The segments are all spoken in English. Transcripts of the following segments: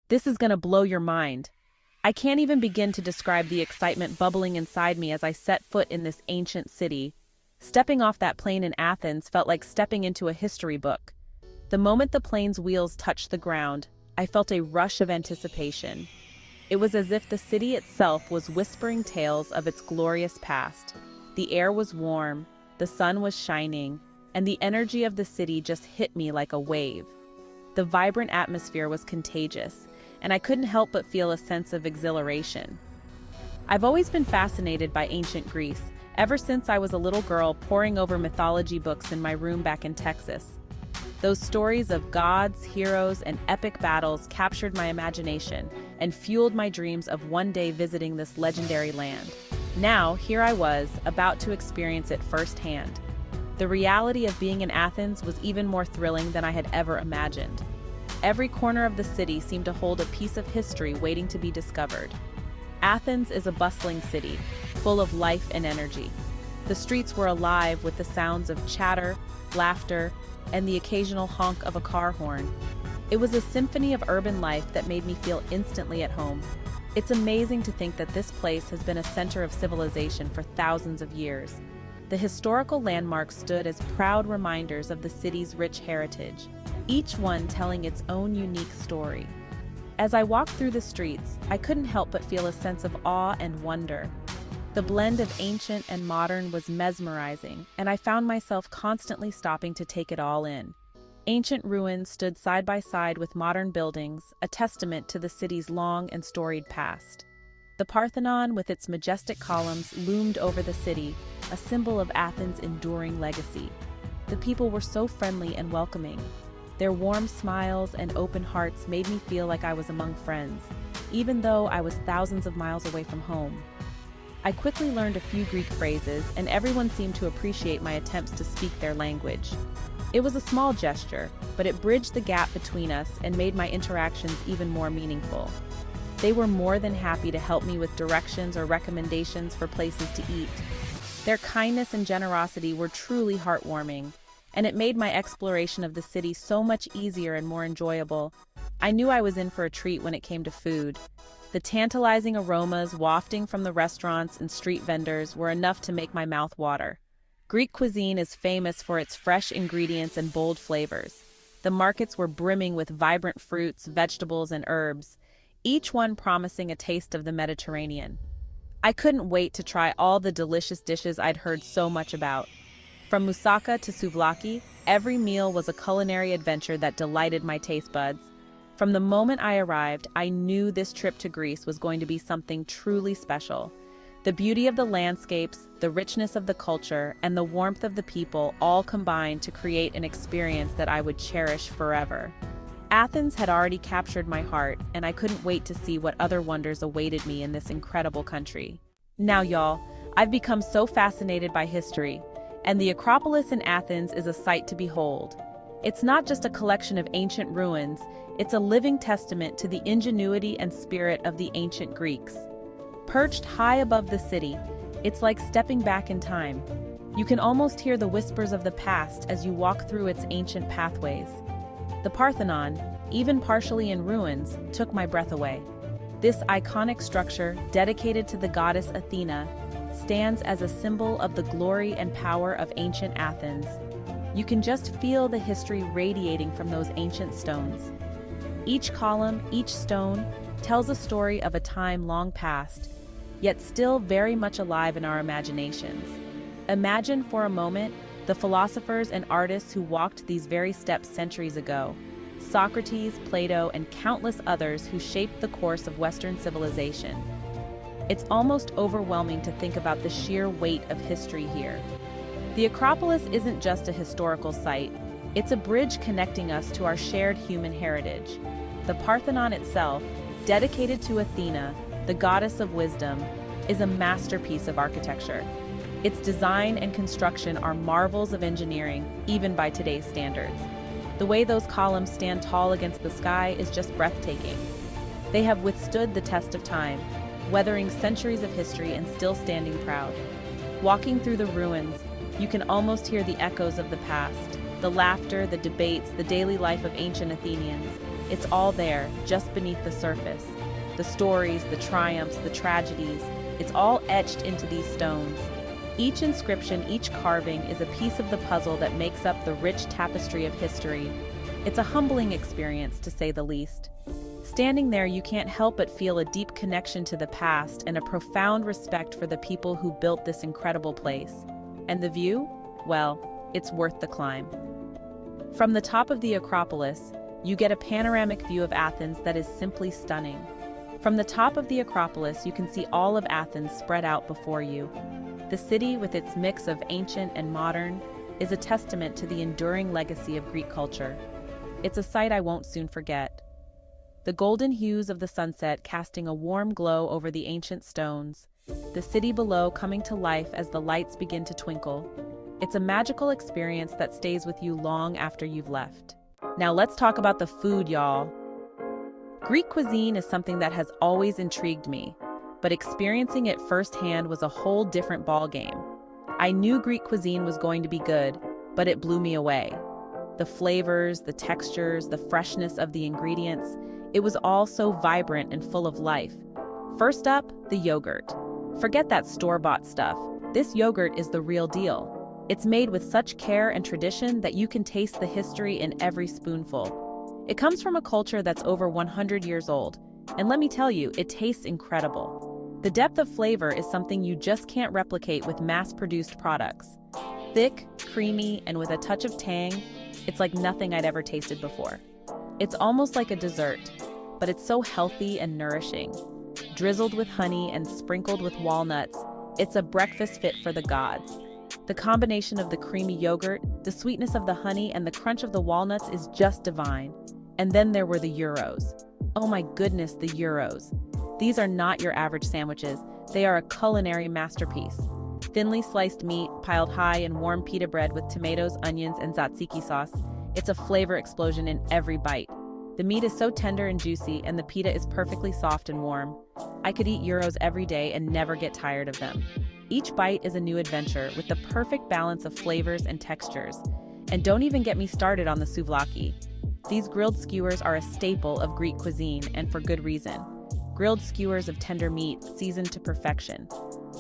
This is gonna blow your mind. I can't even begin to describe the excitement bubbling inside me as I set foot in this ancient city. Stepping off that plane in Athens felt like stepping into a history book. The moment the plane's wheels touched the ground, I felt a rush of anticipation. It was as if the city itself was whispering tales of its glorious past. The air was warm, the sun was shining, and the energy of the city just hit me like a wave. The vibrant atmosphere was contagious, and I couldn't help but feel a sense of exhilaration. I've always been fascinated by ancient Greece, ever since I was a little girl poring over mythology books in my room back in Texas. Those stories of gods, heroes, and epic battles captured my imagination and fueled my dreams of one day visiting this legendary land. Now, here I was, about to experience it firsthand. The reality of being in Athens was even more thrilling than I had ever imagined. Every corner of the city seemed to hold a piece of history waiting to be discovered. Athens is a bustling city, full of life and energy. The streets were alive with the sounds of chatter, laughter, and the occasional honk of a car horn. It was a symphony of urban life that made me feel instantly at home. It's amazing to think that this place has been a center of civilization for thousands of years. The historical landmarks stood as proud reminders of the city's rich heritage, each one telling its own unique story. As I walked through the streets, I couldn't help but feel a sense of awe and wonder. The blend of ancient and modern was mesmerizing, and I found myself constantly stopping to take it all in. Ancient ruins stood side by side with modern buildings, a testament to the city's long and storied past. The Parthenon, with its majestic columns, loomed over the city, a symbol of Athens' enduring legacy. The people were so friendly and welcoming. Their warm smiles and open hearts made me feel like I was among friends, even though I was thousands of miles away from home. I quickly learned a few Greek phrases, and everyone seemed to appreciate my attempts to speak their language. It was a small gesture, but it bridged the gap between us and made my interactions even more meaningful. They were more than happy to help me with directions or recommendations for places to eat. Their kindness and generosity were truly heartwarming, and it made my exploration of the city so much easier and more enjoyable. I knew I was in for a treat when it came to food. The tantalizing aromas wafting from the restaurants and street vendors were enough to make my mouth water. Greek cuisine is famous for its fresh ingredients and bold flavors. The markets were brimming with vibrant fruits, vegetables, and herbs, each one promising a taste of the Mediterranean. I couldn't wait to try all the delicious dishes I'd heard so much about. From moussaka to souvlaki, every meal was a culinary adventure that delighted my taste buds. From the moment I arrived, I knew this trip to Greece was going to be something truly special. The beauty of the landscapes, the richness of the culture, and the warmth of the people all combined to create an experience that I would cherish forever. Athens had already captured my heart, and I couldn't wait to see what other wonders awaited me in this incredible country. Now, y'all, I've become so fascinated by history, and the Acropolis in Athens is a sight to behold. It's not just a collection of ancient ruins, it's a living testament to the ingenuity and spirit of the ancient Greeks. Perched high above the city, it's like stepping back in time. You can almost hear the whispers of the past as you walk through its ancient pathways. The Parthenon, even partially in ruins, took my breath away. This iconic structure, dedicated to the goddess Athena, stands as a symbol of the glory and power of ancient Athens. You can just feel the history radiating from those ancient stones. Each column, each stone, tells a story of a time long past, yet still very much alive in our imaginations. Imagine for a moment the philosophers and artists who walked these very steps centuries ago. Socrates, Plato, and countless others who shaped the course of Western civilization. It's almost overwhelming to think about the sheer weight of history here. The Acropolis isn't just a historical site, it's a bridge connecting us to our shared human heritage. The Parthenon itself, dedicated to Athena, the goddess of wisdom, is a masterpiece of architecture. Its design and construction are marvels of engineering, even by today's standards. The way those columns stand tall against the sky is just breathtaking. They have withstood the test of time, weathering centuries of history and still standing proud. Walking through the ruins, you can almost hear the echoes of the past, the laughter, the debates, the daily life of ancient Athenians. It's all there, just beneath the surface. The stories, the triumphs, the tragedies, it's all etched into these stones. Each inscription, each carving is a piece of the puzzle that makes up the rich tapestry of history. It's a humbling experience, to say the least. Standing there, you can't help but feel a deep connection to the past and a profound respect for the people who built this incredible place. And the view? Well, it's worth the climb. From the top of the Acropolis, you get a panoramic view of Athens that is simply stunning. From the top of the Acropolis, you can see all of Athens spread out before you. The city, with its mix of ancient and modern, is a testament to the enduring legacy of Greek culture. It's a sight I won't soon forget. The golden hues of the sunset casting a warm glow over the ancient stones, the city below coming to life as the lights begin to twinkle. It's a magical experience that stays with you long after you've left. Now let's talk about the food, y'all. Greek cuisine is something that has always intrigued me, but experiencing it firsthand was a whole different ballgame. I knew Greek cuisine was going to be good, but it blew me away. The flavors, the textures, the freshness of the ingredients, it was all so vibrant and full of life. First up, the yogurt. Forget that store-bought stuff. This yogurt is the real deal. It's made with such care and tradition that you can taste the history in every spoonful. It comes from a culture that's over 100 years old, and let me tell you, it tastes incredible. The depth of flavor is something you just can't replicate with mass-produced products. Thick, creamy, and with a touch of tang, it's like nothing I'd ever tasted before. It's almost like a dessert, but it's so healthy and nourishing. Drizzled with honey and sprinkled with walnuts, it's a breakfast fit for the gods. The combination of the creamy yogurt, the sweetness of the honey, and the crunch of the walnuts is just divine. And then there were the gyros. Oh my goodness, the gyros. These are not your average sandwiches. They are a culinary masterpiece. Thinly sliced meat, piled high in warm pita bread with tomatoes, onions, and tzatziki sauce. It's a flavor explosion in every bite. The meat is so tender and juicy, and the pita is perfectly soft and warm. I could eat gyros every day and never get tired of them. Each bite is a new adventure with the perfect balance of flavors and textures. And don't even get me started on the souvlaki. These grilled skewers are a staple of Greek cuisine, and for good reason. Grilled skewers of tender meat, seasoned to perfection.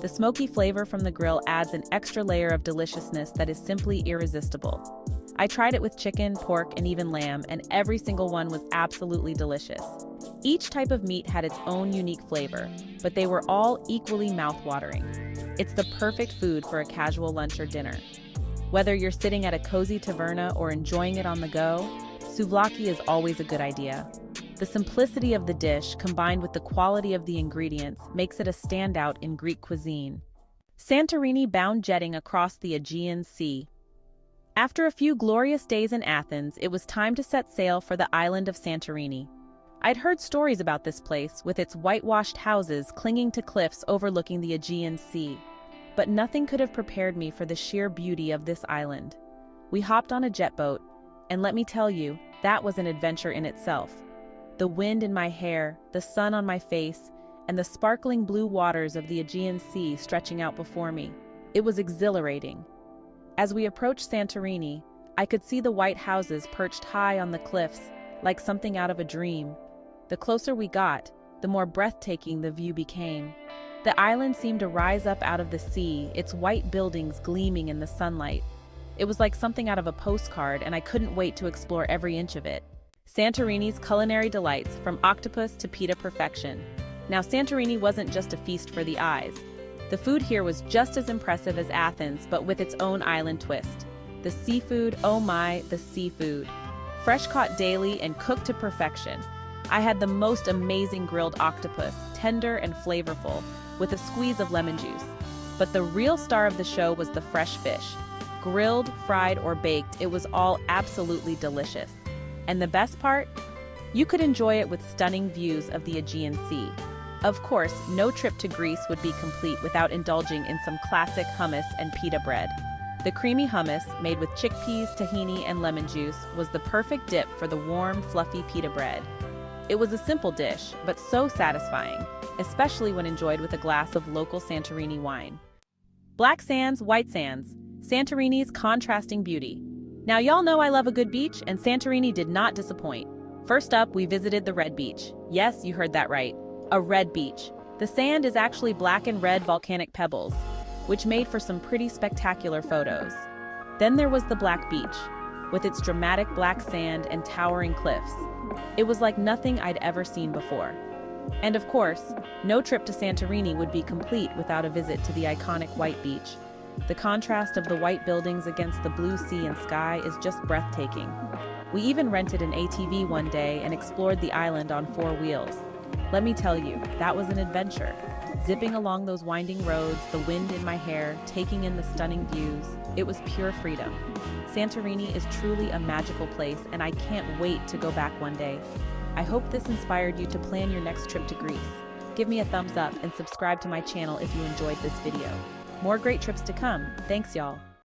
The smoky flavor from the grill adds an extra layer of deliciousness that is simply irresistible. I tried it with chicken, pork, and even lamb, and every single one was absolutely delicious. Each type of meat had its own unique flavor, but they were all equally mouth-watering. It's the perfect food for a casual lunch or dinner. Whether you're sitting at a cozy taverna or enjoying it on the go, souvlaki is always a good idea. The simplicity of the dish, combined with the quality of the ingredients, makes it a standout in Greek cuisine. Santorini bound jetting across the Aegean Sea. After a few glorious days in Athens, it was time to set sail for the island of Santorini. I'd heard stories about this place, with its whitewashed houses clinging to cliffs overlooking the Aegean Sea. But nothing could have prepared me for the sheer beauty of this island. We hopped on a jet boat, and let me tell you, that was an adventure in itself. The wind in my hair, the sun on my face, and the sparkling blue waters of the Aegean Sea stretching out before me. It was exhilarating. As we approached Santorini, I could see the white houses perched high on the cliffs, like something out of a dream. The closer we got, the more breathtaking the view became. The island seemed to rise up out of the sea, its white buildings gleaming in the sunlight. It was like something out of a postcard, and I couldn't wait to explore every inch of it. Santorini's culinary delights, from octopus to pita perfection. Now, Santorini wasn't just a feast for the eyes. The food here was just as impressive as Athens, but with its own island twist. The seafood, oh my, the seafood. Fresh caught daily and cooked to perfection. I had the most amazing grilled octopus, tender and flavorful, with a squeeze of lemon juice. But the real star of the show was the fresh fish. Grilled, fried, or baked, it was all absolutely delicious. And the best part? You could enjoy it with stunning views of the Aegean Sea. Of course, no trip to Greece would be complete without indulging in some classic hummus and pita bread. The creamy hummus, made with chickpeas, tahini, and lemon juice, was the perfect dip for the warm, fluffy pita bread. It was a simple dish, but so satisfying, especially when enjoyed with a glass of local Santorini wine. Black sands, white sands, Santorini's contrasting beauty. Now y'all know I love a good beach, and Santorini did not disappoint. First up, we visited the Red Beach. Yes, you heard that right. A red beach. The sand is actually black and red volcanic pebbles, which made for some pretty spectacular photos. Then there was the Black Beach, with its dramatic black sand and towering cliffs. It was like nothing I'd ever seen before. And of course, no trip to Santorini would be complete without a visit to the iconic White Beach. The contrast of the white buildings against the blue sea and sky is just breathtaking. We even rented an ATV one day and explored the island on 4 wheels. Let me tell you, that was an adventure. Zipping along those winding roads, the wind in my hair, taking in the stunning views, it was pure freedom. Santorini is truly a magical place, and I can't wait to go back one day. I hope this inspired you to plan your next trip to Greece. Give me a thumbs up and subscribe to my channel if you enjoyed this video. More great trips to come. Thanks, y'all.